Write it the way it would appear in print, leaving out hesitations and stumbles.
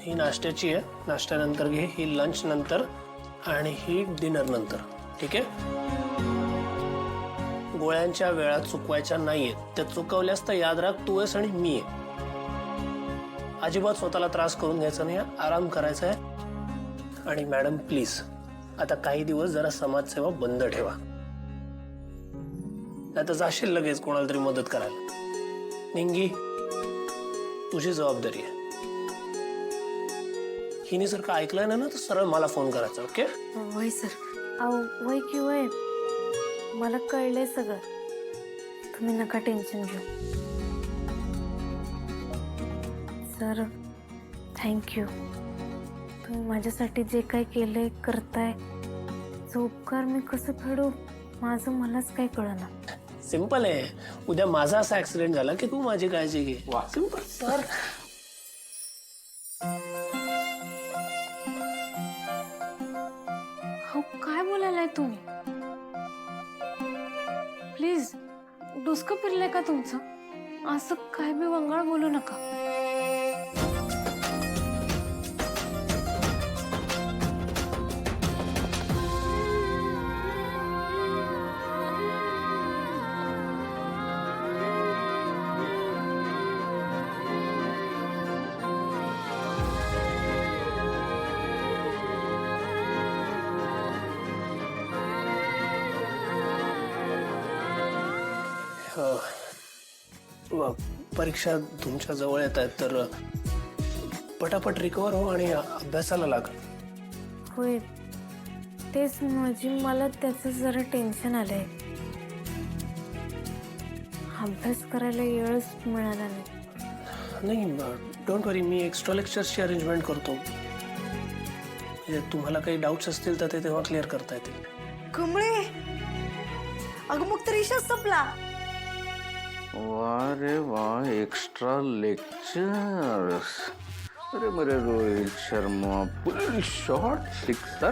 ही नाश्त्याची आहे, नाश्त्यानंतर घे, ही लंच नंतर आणि ही डिनर नंतर, ठीक आहे? गोळ्यांच्या वेळा चुकवायच्या नाहीयेत. त्या चुकवल्यास तर याद राख तू आहेस आणि मी आहे. अजिबात स्वतःला त्रास करून घ्यायचा नाही, आराम करायचा आहे. आणि मॅडम प्लीज आता काही दिवस जरा समाजसेवा बंद ठेवा, नाही तर जाशील लगेच कोणाला तरी मदत करायला. निंगी तुझी जबाबदारी आहे. हिने जर का ऐकलं ना तर सरळ मला फोन करायचा. ओके? वय सर. अहो वय की वय, मला कळलंय सगळं. तुम्ही नका टेन्शन घेऊ. Sir thank you. तुम्ही माझ्यासाठी जे काही केलंय करताय, तो उपकार मी कसं फेडू माझं मलाच काही कळना. सिंपल आहे. उद्या माझा असा ऍक्सिडेंट झाला की तू माझी काळजी घे. सिंपल. सर हो काय बोलायलाय तुम्ही? प्लीज डोसकं फिरलंय का तुमचं? असं काय बी वंगाळ बोलू नका. परीक्षा तुमच्या जवळ येत आहेत तर पटापट रिकवर हो आणि अभ्यासाला लाग. होय तेच माझी, मला त्याचं जरा टेन्शन आलंय. अभ्यास करायला वेळच मिळाला नाही. डोंट वरी, मी एक्स्ट्रा लेक्चर्सची अरेंजमेंट करतो. म्हणजे तुम्हाला काही डाऊट्स असतील तर ते तेव्हा क्लिअर करता येतील. कमळे, अगं मग तर इशाच संपला. वाह रे वाह, एक्स्ट्रा लेक्चर्स. अरे मेरे रोहित शर्मा, फुल शॉट सिक्सर.